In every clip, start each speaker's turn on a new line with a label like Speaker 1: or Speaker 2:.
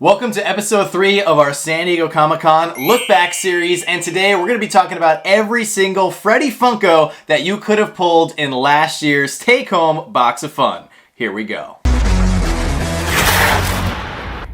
Speaker 1: Welcome to episode 3 of our San Diego Comic-Con Look Back series, and today we're going to be talking about every single Freddy Funko that you could have pulled in last year's take-home box of fun. Here we go.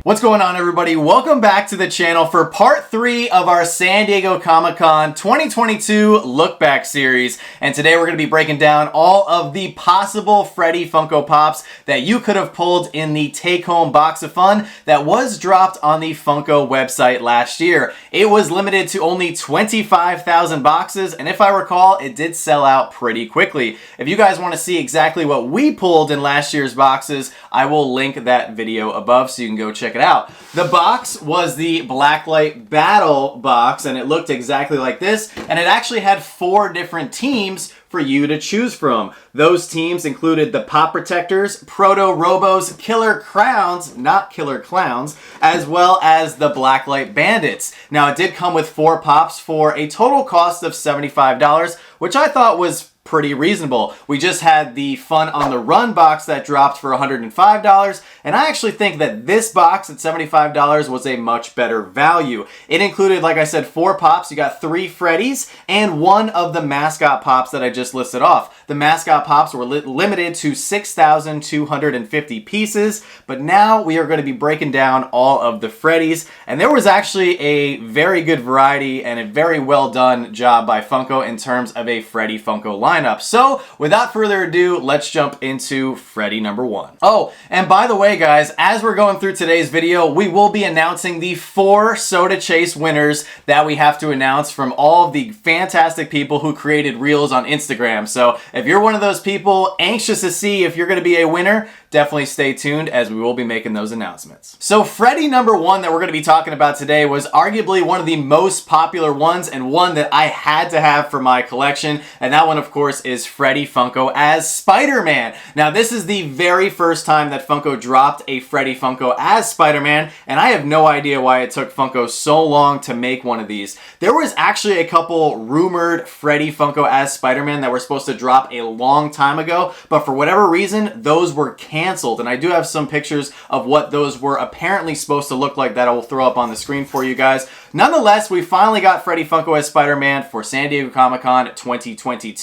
Speaker 1: What's going on, everybody? Welcome back to the channel for part 3 of our San Diego Comic-Con 2022 Look Back series. And today we're going to be breaking down all of the possible Freddy Funko Pops that you could have pulled in the take-home box of fun that was dropped on the Funko website last year. It was limited to only 25,000 boxes, and if I recall, it did sell out pretty quickly. If you guys want to see exactly what we pulled in last year's boxes, I will link that video above so you can go check it out. The box was the Blacklight Battle box, and it looked exactly like this, and it actually had 4 different teams for you to choose from. Those teams included the Pop Protectors, Proto Robos, Killer Crowns, not Killer Clowns, as well as the Blacklight Bandits. Now, it did come with 4 pops for a total cost of $75, which I thought was pretty reasonable. We just had the Fun on the Run box that dropped for $105, and I actually think that this box at $75 was a much better value. It included, like I said, 4 pops. You got 3 Freddys and 1 of the mascot pops that I just listed off. The mascot pops were limited to 6,250 pieces, but now we are going to be breaking down all of the Freddys, and there was actually a very good variety and a very well done job by Funko in terms of a Freddy Funko line. So, without further ado, let's jump into Freddy number 1. Oh, and by the way, guys, as we're going through today's video, we will be announcing the 4 Soda Chase winners that we have to announce from all of the fantastic people who created reels on Instagram. So, if you're one of those people anxious to see if you're going to be a winner, definitely stay tuned as we will be making those announcements. So, Freddy number 1 that we're going to be talking about today was arguably one of the most popular ones and one that I had to have for my collection, and that one, of course, is Freddy Funko as Spider-Man. Now, this is the very first time that Funko dropped a Freddy Funko as Spider-Man, and I have no idea why it took Funko so long to make one of these. There was actually a couple rumored Freddy Funko as Spider-Man that were supposed to drop a long time ago, but for whatever reason, those were canceled, and I do have some pictures of what those were apparently supposed to look like that I will throw up on the screen for you guys. Nonetheless, we finally got Freddy Funko as Spider-Man for San Diego Comic-Con 2022,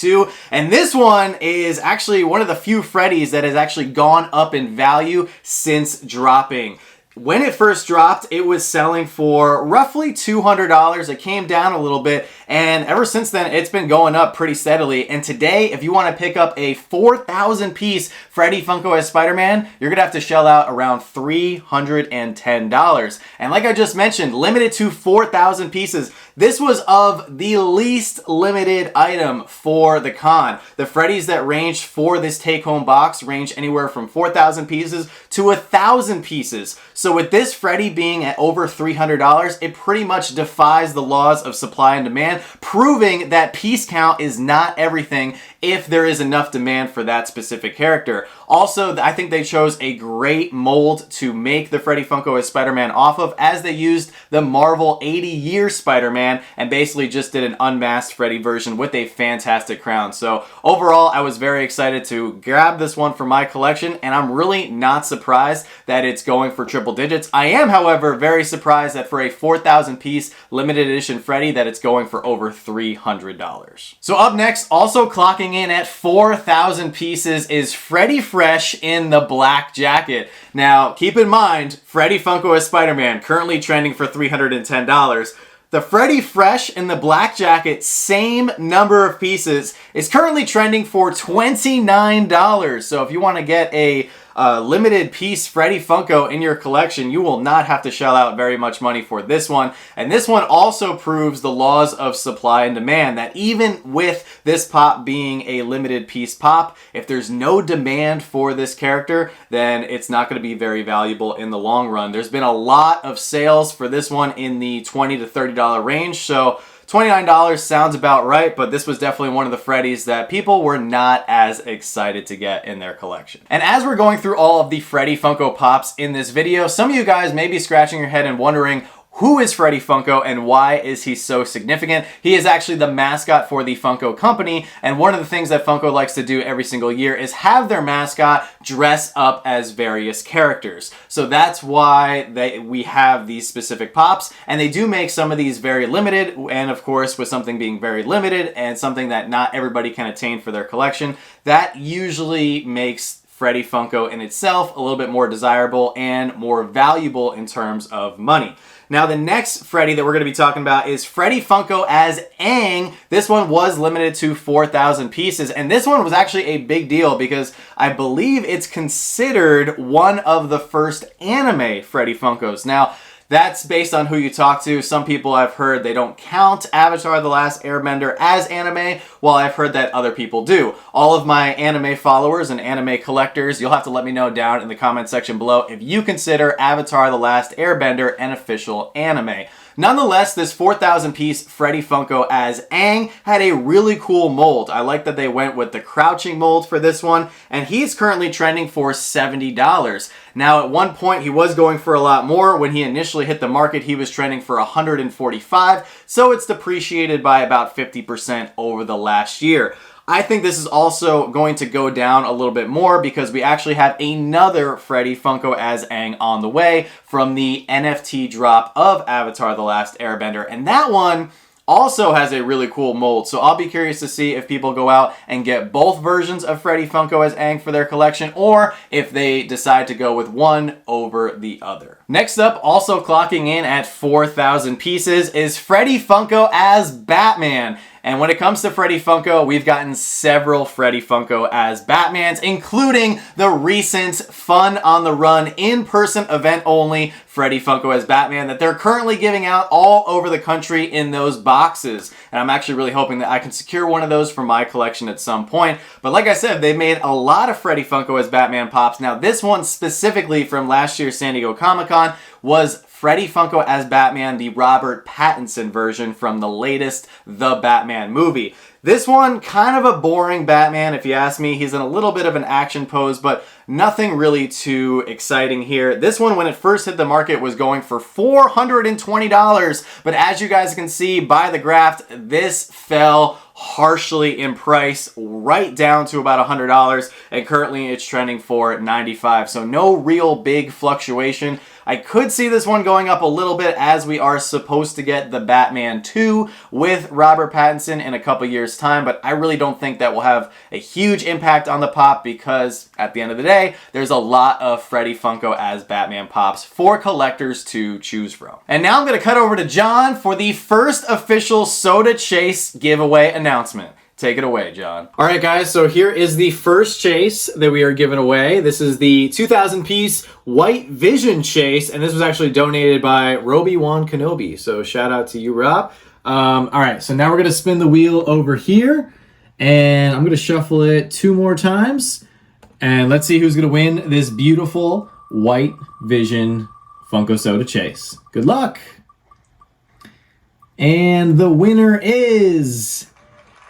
Speaker 1: and this one is actually one of the few Freddys that has actually gone up in value since dropping. When it first dropped, it was selling for roughly $200. It came down a little bit, and ever since then, it's been going up pretty steadily. And today, if you want to pick up a 4,000 piece Freddy Funko as Spider-Man, you're going to have to shell out around $310. And like I just mentioned, limited to 4,000 pieces. This was of the least limited item for the con. The Freddys that ranged for this take-home box range anywhere from 4,000 pieces to 1,000 pieces. So with this Freddy being at over $300, it pretty much defies the laws of supply and demand, proving that piece count is not everything if there is enough demand for that specific character. Also, I think they chose a great mold to make the Freddy Funko as Spider-Man off of, as they used the Marvel 80-year Spider-Man and basically just did an unmasked Freddy version with a fantastic crown. So overall, I was very excited to grab this one for my collection, and I'm really not surprised that it's going for triple digits. I am, however, very surprised that for a 4,000 piece limited edition Freddy that it's going for over $300. So up next, also clocking in at 4,000 pieces, is Freddy Fresh in the black jacket. Now, keep in mind, Freddy Funko as Spider-Man, currently trending for $310. The Freddy Fresh in the black jacket, same number of pieces, is currently trending for $29. So if you want to get a limited piece Freddy Funko in your collection, you will not have to shell out very much money for this one. And this one also proves the laws of supply and demand, that even with this pop being a limited piece pop, if there's no demand for this character, then it's not going to be very valuable in the long run. There's been a lot of sales for this one in the $20 to $30 range, so $29 sounds about right, but this was definitely one of the Freddys that people were not as excited to get in their collection. And as we're going through all of the Freddy Funko Pops in this video, some of you guys may be scratching your head and wondering, Who is Freddy Funko and why is he so significant? He is actually the mascot for the Funko company, and one of the things that Funko likes to do every single year is have their mascot dress up as various characters. So that's why we have these specific pops, and they do make some of these very limited, and of course with something being very limited and something that not everybody can attain for their collection, that usually makes Freddy Funko in itself a little bit more desirable and more valuable in terms of money. Now the next Freddy that we're going to be talking about is Freddy Funko as Aang. This one was limited to 4,000 pieces, and this one was actually a big deal because I believe it's considered one of the first anime Freddy Funkos. Now, that's based on who you talk to. Some people I've heard they don't count Avatar: The Last Airbender as anime, while I've heard that other people do. All of my anime followers and anime collectors, you'll have to let me know down in the comment section below if you consider Avatar: The Last Airbender an official anime. Nonetheless, this 4,000 piece Freddy Funko as Aang had a really cool mold. I like that they went with the crouching mold for this one, and he's currently trending for $70. Now, at one point, he was going for a lot more. When he initially hit the market, he was trending for $145, so it's depreciated by about 50% over the last year. I think this is also going to go down a little bit more because we actually have another Freddy Funko as Aang on the way from the NFT drop of Avatar: The Last Airbender, and that one also has a really cool mold, so I'll be curious to see if people go out and get both versions of Freddy Funko as Aang for their collection, or if they decide to go with one over the other. Next up, also clocking in at 4,000 pieces, is Freddy Funko as Batman. And when it comes to Freddy Funko, we've gotten several Freddy Funko as Batmans, including the recent Fun on the Run in-person event only Freddy Funko as Batman that they're currently giving out all over the country in those boxes. And I'm actually really hoping that I can secure one of those for my collection at some point. But like I said, they made a lot of Freddy Funko as Batman pops. Now this one specifically from last year's San Diego Comic-Con was Freddy Funko as Batman, the Robert Pattinson version from the latest The Batman movie. This one, kind of a boring Batman if you ask me. He's in a little bit of an action pose, but nothing really too exciting here. This one, when it first hit the market, was going for $420, but as you guys can see by the graph, this fell harshly in price right down to about $100, and currently it's trending for $95, so no real big fluctuation. I could see this one going up a little bit as we are supposed to get the Batman 2 with Robert Pattinson in a couple years time, but I really don't think that will have a huge impact on the pop because at the end of the day, there's a lot of Freddy Funko as Batman pops for collectors to choose from. And now I'm going to cut over to John for the first official Soda Chase giveaway announcement. Take it away, John. All right, guys, so here is the first chase that we are giving away. This is the 2,000 piece White Vision chase, and this was actually donated by Roby-Wan Kenobi. So shout out to you, Rob. All right, so now we're going to spin the wheel over here, and I'm going to shuffle it 2 more times, and let's see who's going to win this beautiful White Vision Funko Soda chase. Good luck. And the winner is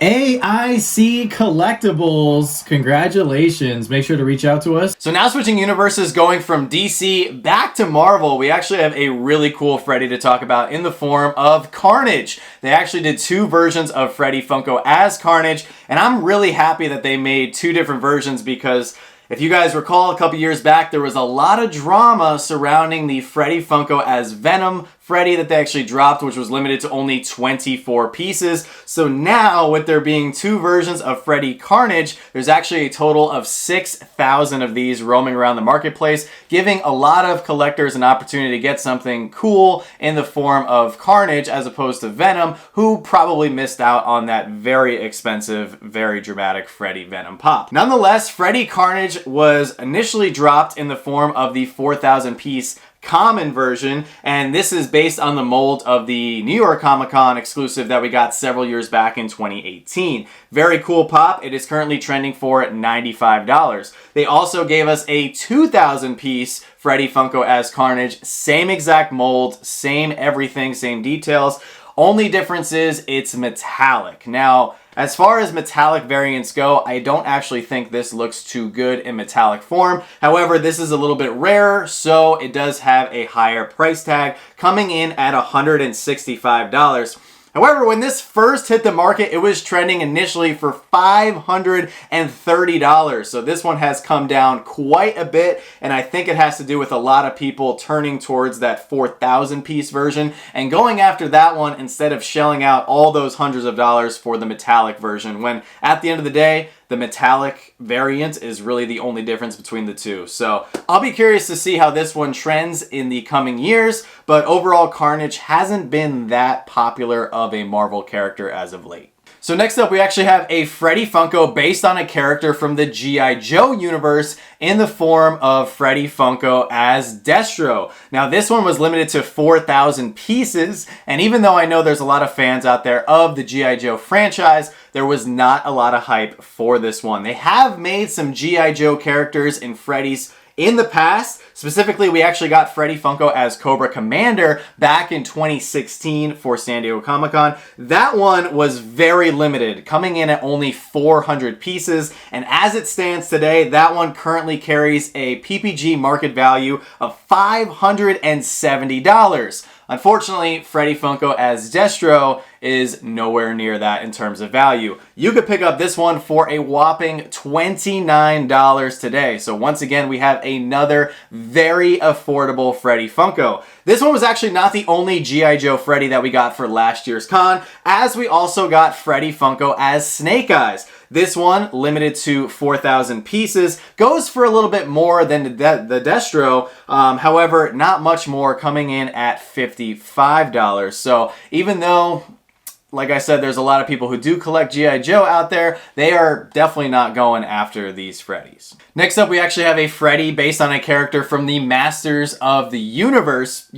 Speaker 1: AIC Collectibles. Congratulations. Make sure to reach out to us. So now switching universes, going from DC back to Marvel, we actually have a really cool Freddy to talk about in the form of Carnage. They actually did 2 versions of Freddy Funko as Carnage, and I'm really happy that they made 2 different versions because if you guys recall, a couple years back, there was a lot of drama surrounding the Freddy Funko as Venom Freddy that they actually dropped, which was limited to only 24 pieces. So now, with there being 2 versions of Freddy Carnage, there's actually a total of 6,000 of these roaming around the marketplace, giving a lot of collectors an opportunity to get something cool in the form of Carnage as opposed to Venom, who probably missed out on that very expensive, very dramatic Freddy Venom pop. Nonetheless, Freddy Carnage was initially dropped in the form of the 4,000 piece common version, and this is based on the mold of the New York Comic-Con exclusive that we got several years back in 2018. Very cool pop. It is currently trending for $95. They also gave us a 2,000 piece Freddy Funko as Carnage, same exact mold, same everything, same details. Only difference is it's metallic. Now, As far as metallic variants go, I don't actually think this looks too good in metallic form. However, this is a little bit rarer, so it does have a higher price tag, coming in at $165. However, when this first hit the market, it was trending initially for $530. So this one has come down quite a bit, and I think it has to do with a lot of people turning towards that 4,000 piece version and going after that one instead of shelling out all those hundreds of dollars for the metallic version, when at the end of the day, the metallic variant is really the only difference between the two. So I'll be curious to see how this one trends in the coming years, but overall Carnage hasn't been that popular of a Marvel character as of late. So next up, we actually have a Freddy Funko based on a character from the G.I. Joe universe in the form of Freddy Funko as Destro. Now, this one was limited to 4,000 pieces, and even though I know there's a lot of fans out there of the G.I. Joe franchise, there was not a lot of hype for this one. They have made some G.I. Joe characters in Freddy's in the past. Specifically, we actually got Freddy Funko as Cobra Commander back in 2016 for San Diego Comic-Con. That one was very limited, coming in at only 400 pieces, and as it stands today, that one currently carries a PPG market value of $570. Unfortunately, Freddy Funko as Destro is nowhere near that in terms of value. You could pick up this one for a whopping $29 today. So once again, we have another very affordable Freddy Funko. This one was actually not the only G.I. Joe Freddy that we got for last year's con, as we also got Freddy Funko as Snake Eyes. This one, limited to 4,000 pieces, goes for a little bit more than the Destro, however, not much more, coming in at $55. So even though, like I said, there's a lot of people who do collect G.I. Joe out there, they are definitely not going after these Freddys. Next up, we actually have a Freddy based on a character from the Masters of the Universe,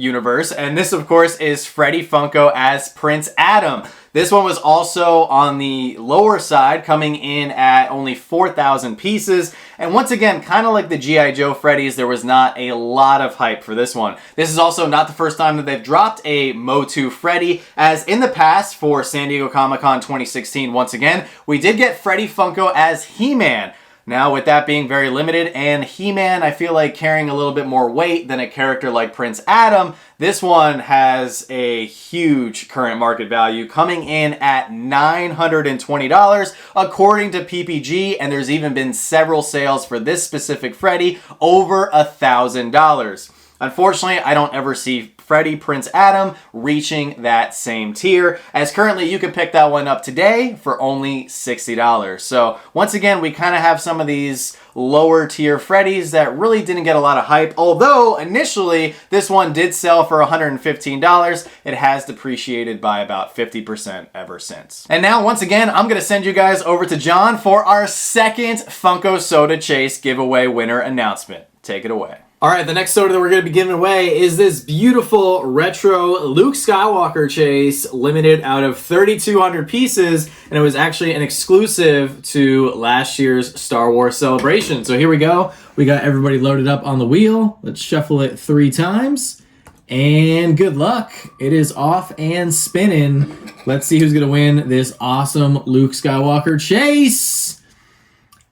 Speaker 1: and this, of course, is Freddy Funko as Prince Adam. This one was also on the lower side, coming in at only 4,000 pieces. And once again, kind of like the G.I. Joe Freddys, there was not a lot of hype for this one. This is also not the first time that they've dropped a Motu Freddy, as in the past for San Diego Comic-Con 2016, once again, we did get Freddy Funko as He-Man. Now, with that being very limited, and He-Man, I feel like carrying a little bit more weight than a character like Prince Adam, this one has a huge current market value, coming in at $920 according to PPG, and there's even been several sales for this specific Freddy over $1,000. Unfortunately, I don't ever see Freddy Prince Adam reaching that same tier, as currently you can pick that one up today for only $60. So once again, we kind of have some of these lower tier Freddys that really didn't get a lot of hype, although initially this one did sell for $115. It has depreciated by about 50% ever since. And now, once again, I'm going to send you guys over to John for our second Funko Soda Chase giveaway winner announcement. Take it away. All right, the next soda that we're going to be giving away is this beautiful retro Luke Skywalker chase, limited out of 3,200 pieces, and it was actually an exclusive to last year's Star Wars Celebration. So here we go. We got everybody loaded up on the wheel. Let's shuffle it 3 times, and good luck. It is off and spinning. Let's see who's going to win this awesome Luke Skywalker chase.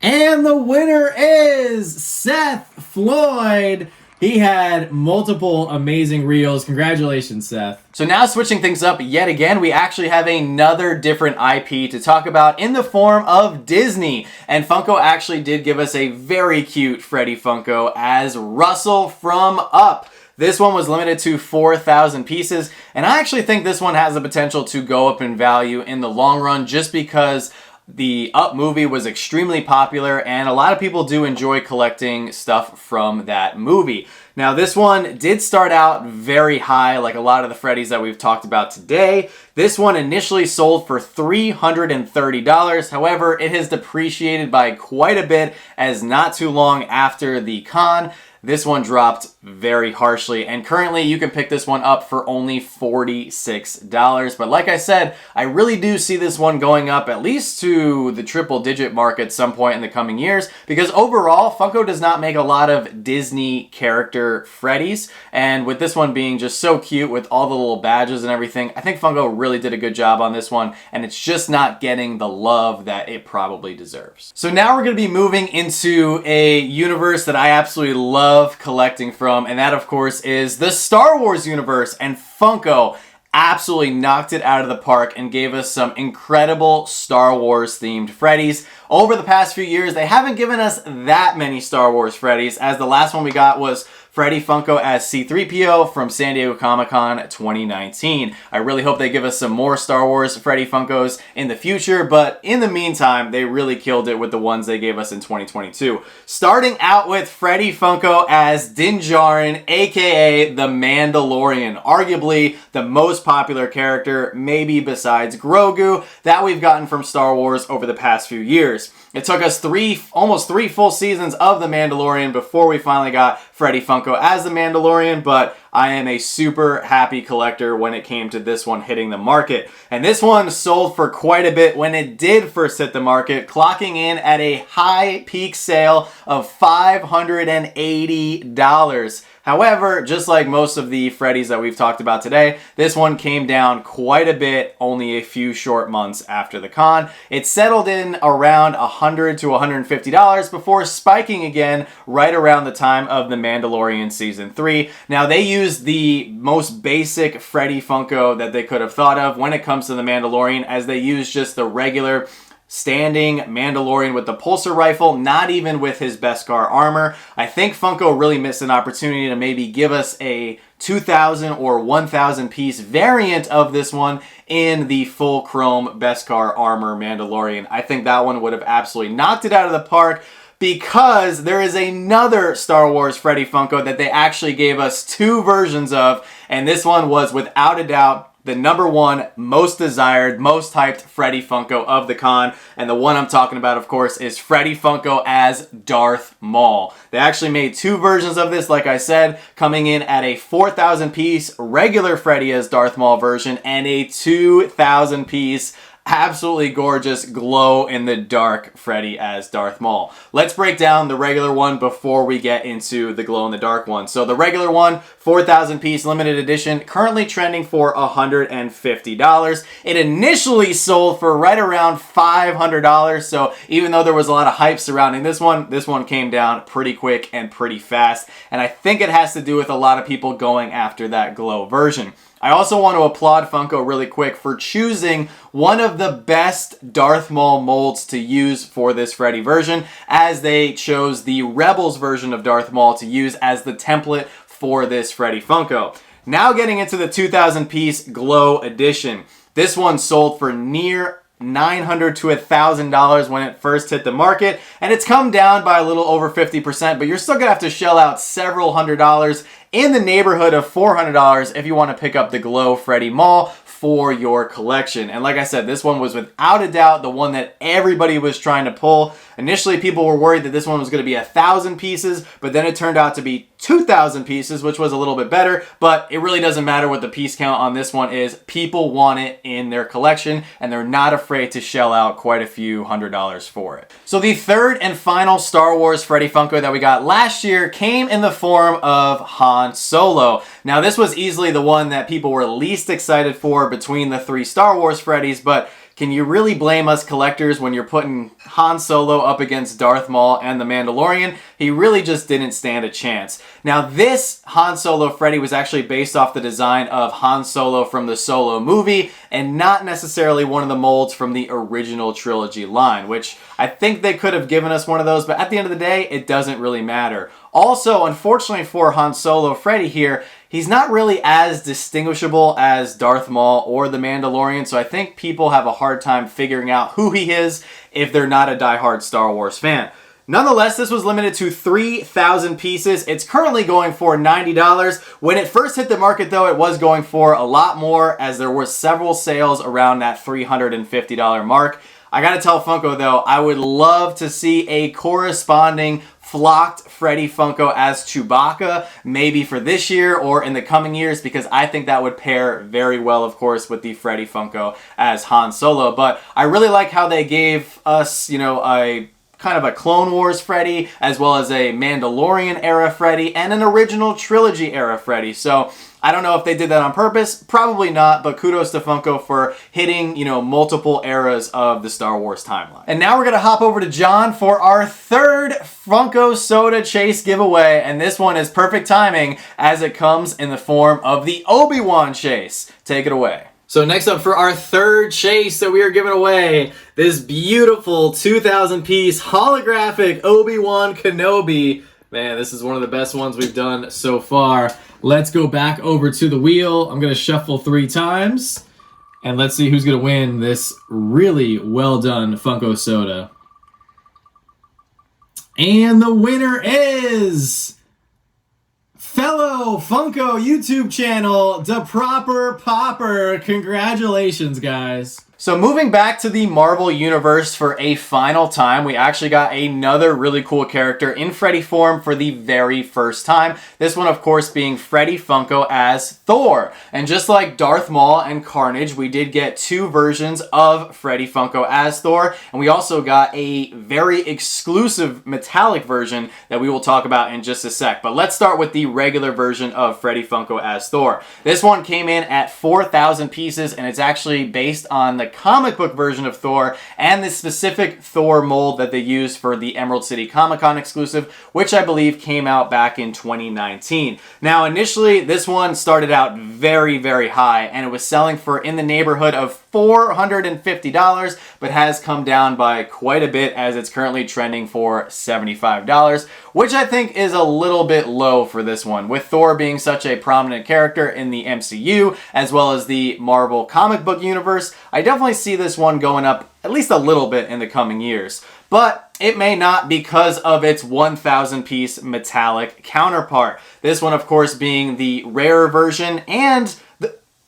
Speaker 1: And the winner is Seth Floyd. He had multiple amazing reels. Congratulations, Seth. So now, switching things up yet again, we actually have another different IP to talk about in the form of Disney. And Funko actually did give us a very cute Freddy Funko as Russell from Up. This one was limited to 4,000 pieces, and I actually think this one has the potential to go up in value in the long run, just because the Up movie was extremely popular, and a lot of people do enjoy collecting stuff from that movie. Now, this one did start out very high, like a lot of the Freddys that we've talked about today. This one initially sold for $330. However, it has depreciated by quite a bit, as not too long after the con, this one dropped very harshly, and currently you can pick this one up for only $46. But like I said, I really do see this one going up at least to the triple-digit mark at some point in the coming years, because overall, Funko does not make a lot of Disney character Freddys, and with this one being just so cute with all the little badges and everything, I think Funko really did a good job on this one, and it's just not getting the love that it probably deserves. So now we're going to be moving into a universe that I absolutely love collecting from, and that of course is the Star Wars universe, and Funko absolutely knocked it out of the park and gave us some incredible Star Wars themed Freddys. Over the past few years, they haven't given us that many Star Wars Freddys, as the last one we got was Freddy Funko as C-3PO from San Diego Comic-Con 2019. I really hope they give us some more Star Wars Freddy Funkos in the future, but in the meantime, they really killed it with the ones they gave us in 2022. Starting out with Freddy Funko as Din Djarin, aka the Mandalorian, arguably the most popular character, maybe besides Grogu, that we've gotten from Star Wars over the past few years. It took us almost three full seasons of The Mandalorian before we finally got Freddy Funko as The Mandalorian, but I am a super happy collector when it came to this one hitting the market. And this one sold for quite a bit when it did first hit the market, clocking in at a high peak sale of $580. However, just like most of the Freddys that we've talked about today, this one came down quite a bit only a few short months after the con. It settled in around $100 to $150 before spiking again right around the time of The Mandalorian Season 3. Now, they used the most basic Freddy Funko that they could have thought of when it comes to The Mandalorian, as they used just the regular standing Mandalorian with the pulsar rifle, not even with his Beskar armor. I think Funko really missed an opportunity to maybe give us a 2,000 or 1,000 piece variant of this one in the full chrome Beskar armor Mandalorian. I think that one would have absolutely knocked it out of the park, because there is another Star Wars Freddy Funko that they actually gave us two versions of, and this one was without a doubt the number one most desired, most hyped Freddy Funko of the con. And the one I'm talking about, of course, is Freddy Funko as Darth Maul. They actually made two versions of this, like I said, coming in at a 4,000 piece regular Freddy as Darth Maul version and a 2,000 piece absolutely gorgeous glow-in-the-dark Freddy as Darth Maul. Let's break down the regular one before we get into the glow-in-the-dark one. So the regular one, 4,000 piece limited edition, currently trending for $150. It initially sold for right around $500, so even though there was a lot of hype surrounding this one came down pretty quick and pretty fast, and I think it has to do with a lot of people going after that glow version. I also want to applaud Funko really quick for choosing one of the best Darth Maul molds to use for this Freddy version, as they chose the Rebels version of Darth Maul to use as the template for this Freddy Funko. Now getting into the 2,000 piece glow edition. This one sold for near $900 to $1,000 when it first hit the market, and it's come down by a little over 50%, but you're still gonna have to shell out several $100s, in the neighborhood of $400 if you want to pick up the Glow Freddy Maul for your collection. And like I said, this one was without a doubt the one that everybody was trying to pull. Initially, people were worried that this one was going to be 1,000 pieces, but then it turned out to be 2,000 pieces, which was a little bit better, but it really doesn't matter what the piece count on this one is. People want it in their collection, and they're not afraid to shell out quite a few $100s for it. So the third and final Star Wars Freddy Funko that we got last year came in the form of Han Solo. Now, this was easily the one that people were least excited for between the three Star Wars Freddys, but can you really blame us collectors when you're putting Han Solo up against Darth Maul and the Mandalorian? He really just didn't stand a chance. Now, this Han Solo Freddy was actually based off the design of Han Solo from the Solo movie, and not necessarily one of the molds from the original trilogy line, which I think they could have given us one of those, but at the end of the day, it doesn't really matter. Also, unfortunately for Han Solo Freddy here, he's not really as distinguishable as Darth Maul or the Mandalorian, so I think people have a hard time figuring out who he is if they're not a diehard Star Wars fan. Nonetheless, this was limited to 3,000 pieces. It's currently going for $90. When it first hit the market, though, it was going for a lot more, as there were several sales around that $350 mark. I gotta tell Funko, though, I would love to see a corresponding flocked Freddy Funko as Chewbacca, maybe for this year or in the coming years, because I think that would pair very well, of course, with the Freddy Funko as Han Solo. But I really like how they gave us, you know, a kind of a Clone Wars Freddy, as well as a Mandalorian era Freddy, and an original trilogy era Freddy. So I don't know if they did that on purpose, probably not, but kudos to Funko for hitting, you know, multiple eras of the Star Wars timeline. And now we're gonna hop over to John for our third Funko Soda Chase giveaway, and this one is perfect timing as it comes in the form of the Obi-Wan Chase. Take it away. So next up for our third chase that we are giving away, this beautiful 2,000 piece holographic Obi-Wan Kenobi. Man, this is one of the best ones we've done so far. Let's go back over to the wheel. I'm gonna shuffle 3 times, and let's see who's gonna win this really well done Funko Soda. And the winner is fellow Funko YouTube channel, Da Proper Popper. Congratulations, guys. So moving back to the Marvel Universe for a final time, we actually got another really cool character in Freddy form for the very first time. This one, of course, being Freddy Funko as Thor. And just like Darth Maul and Carnage, we did get 2 versions of Freddy Funko as Thor. And we also got a very exclusive metallic version that we will talk about in just a sec. But let's start with the regular version of Freddy Funko as Thor. This one came in at 4,000 pieces, and it's actually based on the comic book version of Thor and the specific Thor mold that they used for the Emerald City Comic Con exclusive, which I believe came out back in 2019. Now, initially, this one started out very, very high, and it was selling for in the neighborhood of $450, but has come down by quite a bit as it's currently trending for $75, which I think is a little bit low for this one. With Thor being such a prominent character in the MCU, as well as the Marvel comic book universe, I definitely see this one going up at least a little bit in the coming years. But it may not because of its 1,000 piece metallic counterpart. This one, of course, being the rarer version and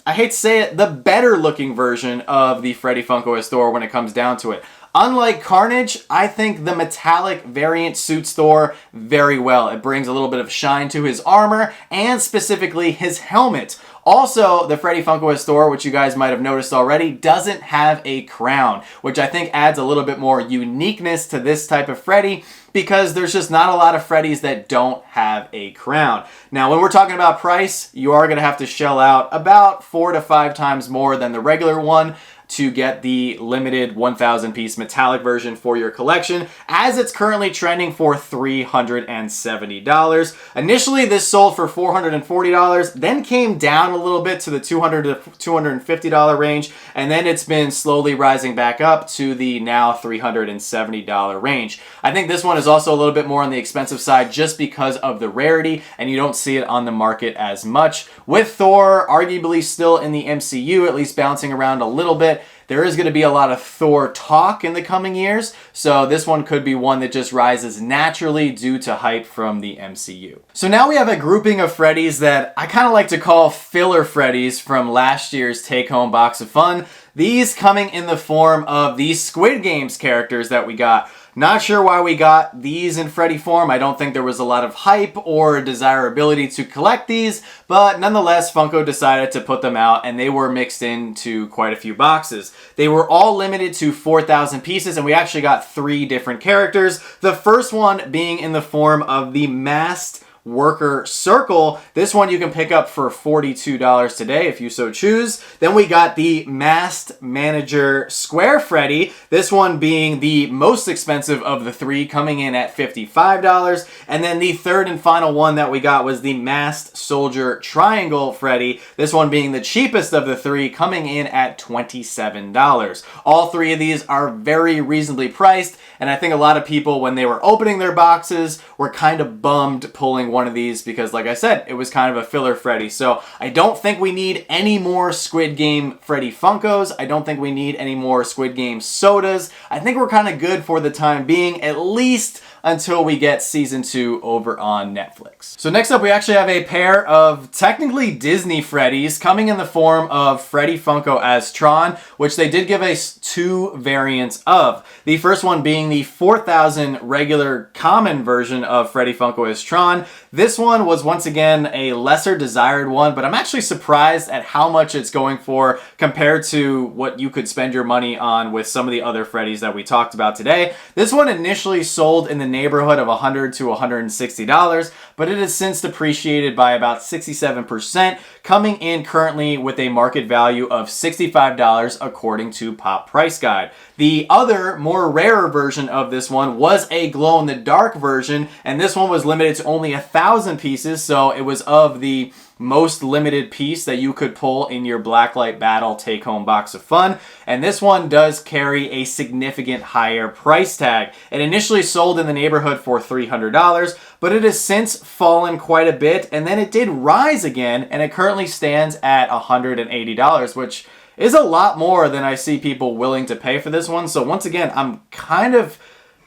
Speaker 1: I hate to say it, the better looking version of the Freddy Funko as Thor when it comes down to it. Unlike Carnage, I think the metallic variant suits Thor very well. It brings a little bit of shine to his armor and specifically his helmet. Also, the Freddy Funko as Thor, which you guys might have noticed already, doesn't have a crown, which I think adds a little bit more uniqueness to this type of Freddy, because there's just not a lot of Freddys that don't have a crown. Now, when we're talking about price, you are going to have to shell out about 4 to 5 times more than the regular one to get the limited 1,000 piece metallic version for your collection, as it's currently trending for $370. Initially, this sold for $440, then came down a little bit to the $200 to $250 range, and then it's been slowly rising back up to the now $370 range. I think this one is also a little bit more on the expensive side just because of the rarity, and you don't see it on the market as much. With Thor arguably still in the MCU, at least bouncing around a little bit, there is going to be a lot of Thor talk in the coming years, so this one could be one that just rises naturally due to hype from the MCU. So now we have a grouping of Freddys that I kind of like to call filler Freddys from last year's take-home box of fun. These coming in the form of these Squid Games characters that we got. Not sure why we got these in Freddy form. I don't think there was a lot of hype or desirability to collect these, but nonetheless, Funko decided to put them out, and they were mixed into quite a few boxes. They were all limited to 4,000 pieces, and we actually got 3 different characters. The first one being in the form of the masked Worker Circle. This one you can pick up for $42 today if you so choose. Then we got the Masked Manager Square Freddy. This one being the most expensive of the 3, coming in at $55. And then the third and final one that we got was the Masked Soldier Triangle Freddy. This one being the cheapest of the 3, coming in at $27. All 3 of these are very reasonably priced, and I think a lot of people, when they were opening their boxes, were kind of bummed pulling one of these because, like I said, it was kind of a filler Freddy. So I don't think we need any more Squid Game Freddy Funkos. I don't think we need any more Squid Game sodas. I think we're kind of good for the time being, at least until we get season 2 over on Netflix. So next up, we actually have a pair of technically Disney Freddys coming in the form of Freddy Funko as Tron, which they did give us 2 variants of. The first one being the 4000 regular common version of Freddy Funko as Tron. This one was once again a lesser desired one, but I'm actually surprised at how much it's going for compared to what you could spend your money on with some of the other Freddys that we talked about today. This one initially sold in the neighborhood of $100 to $160, but it has since depreciated by about 67%, coming in currently with a market value of $65 according to Pop Price Guide. The other, more rarer version of this one was a glow-in-the-dark version, and this one was limited to only 1,000 pieces, so it was of the most limited piece that you could pull in your Blacklight Battle take-home box of fun. And this one does carry a significant higher price tag. It initially sold in the neighborhood for $300, but it has since fallen quite a bit, and then it did rise again, and it currently stands at $180, which is a lot more than I see people willing to pay for this one. So once again, I'm kind of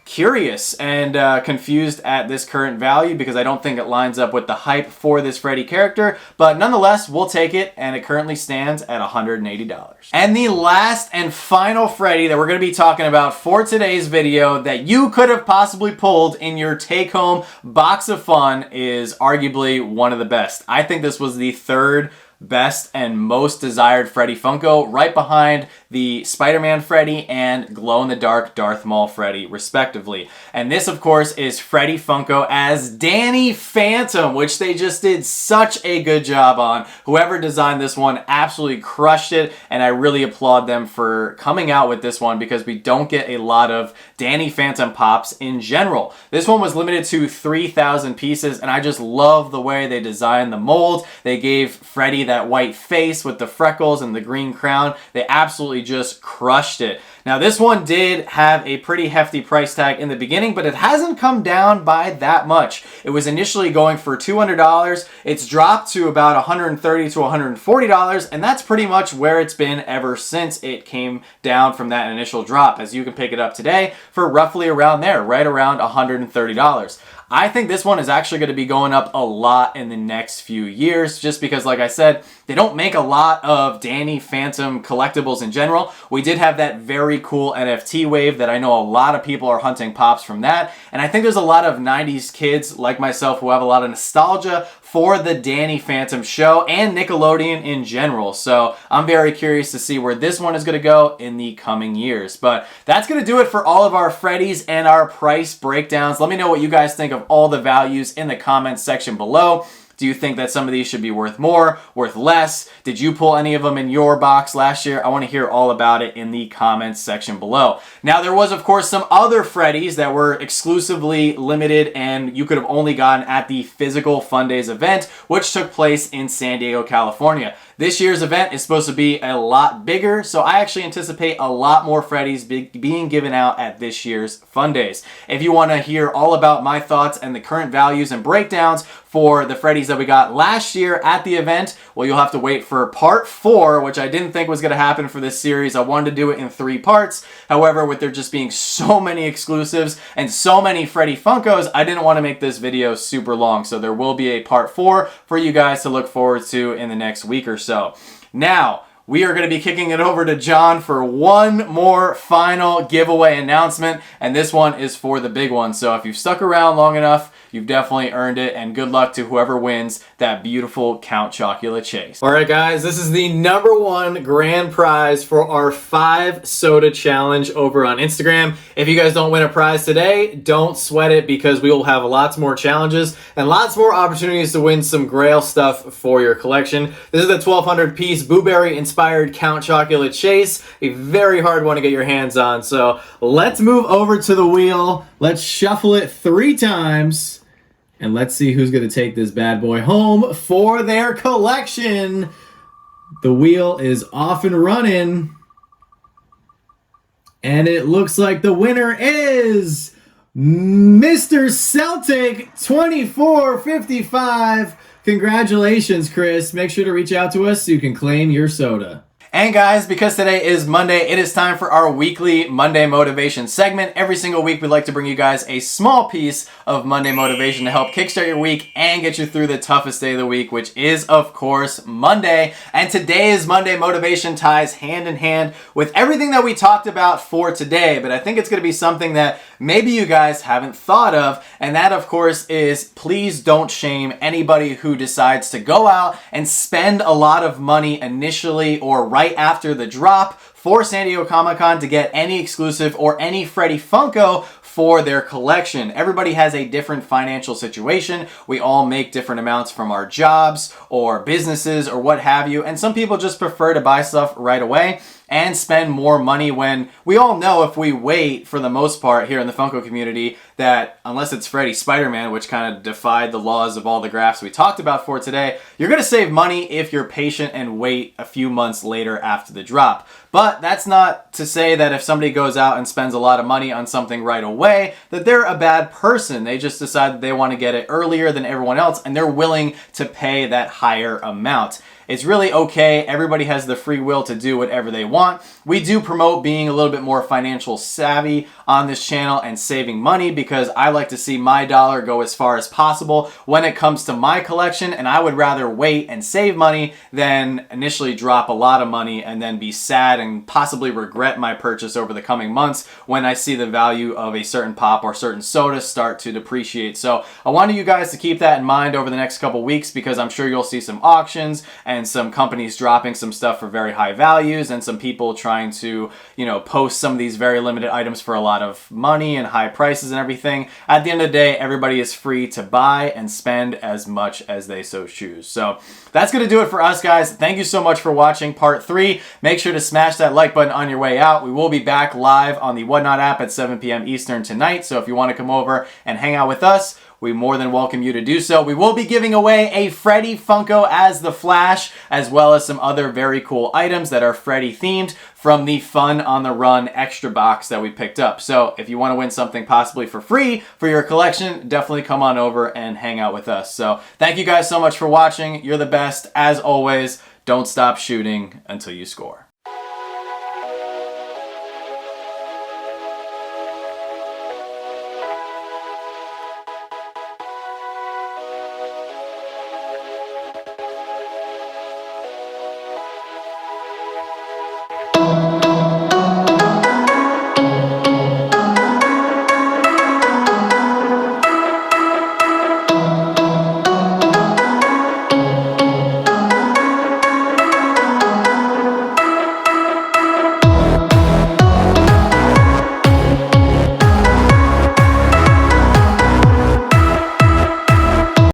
Speaker 1: curious and confused at this current value because I don't think it lines up with the hype for this Freddy character, but nonetheless, we'll take it, and it currently stands at $180. And the last and final Freddy that we're going to be talking about for today's video that you could have possibly pulled in your take-home box of fun is arguably one of the best. I think this was the third best and most desired Freddy Funko, right behind the Spider-Man Freddy and glow-in-the-dark Darth Maul Freddy, respectively. And this, of course, is Freddy Funko as Danny Phantom, which they just did such a good job on. Whoever designed this one absolutely crushed it, and I really applaud them for coming out with this one because we don't get a lot of Danny Phantom pops in general. This one was limited to 3,000 pieces, and I just love the way they designed the mold. They gave Freddy that white face with the freckles and the green crown. They absolutely just crushed it. Now, this one did have a pretty hefty price tag in the beginning, but it hasn't come down by that much. It was initially going for $200. It's dropped to about $130 to $140, and that's pretty much where it's been ever since it came down from that initial drop, as you can pick it up today for roughly around there, right around $130. I think this one is actually going to be going up a lot in the next few years, just because, like I said, they don't make a lot of Danny Phantom collectibles in general. We did have that very cool NFT wave that I know a lot of people are hunting pops from that, and I think there's a lot of 90s kids like myself who have a lot of nostalgia for the Danny Phantom show and Nickelodeon in general. So I'm very curious to see where this one is going to go in the coming years. But that's going to do it for all of our Freddys and our price breakdowns. Let me know what you guys think of all the values in the comments section below. Do you think that some of these should be worth more, worth less? Did you pull any of them in your box last year? I want to hear all about it in the comments section below. Now, there was, of course, some other Freddys that were exclusively limited and you could have only gotten at the physical Fun Days event, which took place in San Diego, California. This year's event is supposed to be a lot bigger, so I actually anticipate a lot more Freddys being given out at this year's Fun Days. If you want to hear all about my thoughts and the current values and breakdowns for the Freddys that we got last year at the event, well, you'll have to wait for part 4, which I didn't think was going to happen for this series. I wanted to do it in 3 parts. However, with there just being so many exclusives and so many Freddy Funkos, I didn't want to make this video super long. So there will be a part 4 for you guys to look forward to in the next week or so. Now, we are going to be kicking it over to John for one more final giveaway announcement, and this one is for the big one. So if you've stuck around long enough, you've definitely earned it, and good luck to whoever wins that beautiful Count Chocula Chase. All right, guys, this is the #1 grand prize for our 5 soda challenge over on Instagram. If you guys don't win a prize today, don't sweat it because we will have lots more challenges and lots more opportunities to win some Grail stuff for your collection. This is the 1,200 piece Blueberry inspired Count Chocula Chase, a very hard one to get your hands on. So let's move over to the wheel. Let's shuffle it 3 times. And let's see who's going to take this bad boy home for their collection. The wheel is off and running. And it looks like the winner is Mr. Celtic 2455. Congratulations, Chris. Make sure to reach out to us so you can claim your soda. And guys, because today is Monday, it is time for our weekly Monday motivation segment. Every single week, we like to bring you guys a small piece of Monday motivation to help kickstart your week and get you through the toughest day of the week, which is, of course, Monday. And today's Monday motivation ties hand in hand with everything that we talked about for today. But I think it's going to be something that maybe you guys haven't thought of. And that, of course, is please don't shame anybody who decides to go out and spend a lot of money initially or right after the drop for San Diego Comic-Con to get any exclusive or any Freddy Funko for their collection. Everybody has a different financial situation. We all make different amounts from our jobs or businesses or what have you. And some people just prefer to buy stuff right away and spend more money when we all know if we wait, for the most part here in the Funko community, that unless it's Freddy Spider-Man, which kind of defied the laws of all the graphs we talked about for today, you're going to save money if you're patient and wait a few months later after the drop. But that's not to say that if somebody goes out and spends a lot of money on something right away, that they're a bad person. They just decide that they want to get it earlier than everyone else, and they're willing to pay that higher amount. It's really okay. Everybody has the free will to do whatever they want. We do promote being a little bit more financial savvy on this channel and saving money because I like to see my dollar go as far as possible when it comes to my collection, and I would rather wait and save money than initially drop a lot of money and then be sad and possibly regret my purchase over the coming months when I see the value of a certain pop or certain soda start to depreciate. So I wanted you guys to keep that in mind over the next couple weeks because I'm sure you'll see some auctions and some companies dropping some stuff for very high values and some people trying to, post some of these very limited items for a lot of money and high prices and everything. At the end of the day, everybody is free to buy and spend as much as they so choose. So that's going to do it for us, guys. Thank you so much for watching part 3. Make sure to smash that like button on your way out. We will be back live on the Whatnot app at 7 p.m. Eastern tonight. So if you want to come over and hang out with us, we more than welcome you to do so. We will be giving away a Freddy Funko as the Flash, as well as some other very cool items that are Freddy themed from the Fun on the Run extra box that we picked up. So if you want to win something possibly for free for your collection, definitely come on over and hang out with us. So thank you guys so much for watching. You're the best. As always, don't stop shooting until you score.